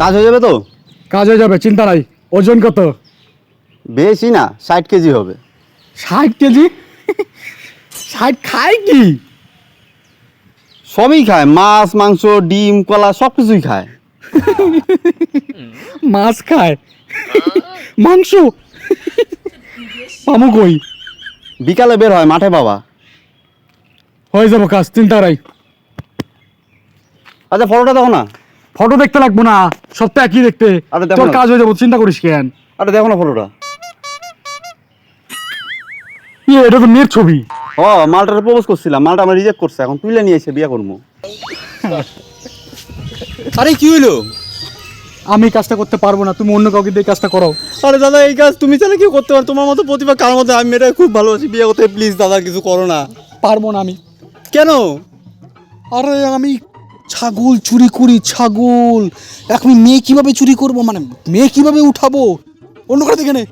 কাজ হয়ে যাবে তো? কাজ হয়ে যাবে, চিন্তা নাই। ওজন কত? বেশি না, 60 কেজি হবে। 60 কেজি? 60 খায় কি? সবই খায়, মাছ মাংস ডিম কলা সব কিছুই খায়। মাছ খায়, মাংস পামু কই? বিকালে বের হয় মাঠে বাবা। হয়ে যাবো কাজ, চিন্তা নাই। আচ্ছা ফটোটা দেখো না। ফটো দেখতে লাগবো না, সব তো একই দেখতে। আরে দেখো তোর না। কাজ হয়ে যাবো, চিন্তা করিস কেন? আরে দেখো না ফটোটা। এটা তো মেয়ের ছবি। ও মালটারে প্রপোজ করছিলাম, মালটা আমার রিজেক্ট করছে, এখন তুলে নিয়ে এসে বিয়ে করবো। আরে কি হইলো? আমি কাজটা করতে পারবো না, তুমি অন্য কাউকে দিয়ে কাজটা করো। আরে দাদা এই কাজ তুমি চাইলে কি করতে পারো? তোমার মতো প্রতিভা কার মতো? আমি মেয়েটা খুব ভালোবাসি, বিয়ে করতে প্লিজ দাদা কিছু করো না। পারবো না আমি। কেন? আরে আমি ছাগল চুরি করি, ছাগল। এখন মেয়ে কিভাবে চুরি করবো, মানে মেয়ে কিভাবে উঠাবো? অন্য করে দেখে নে।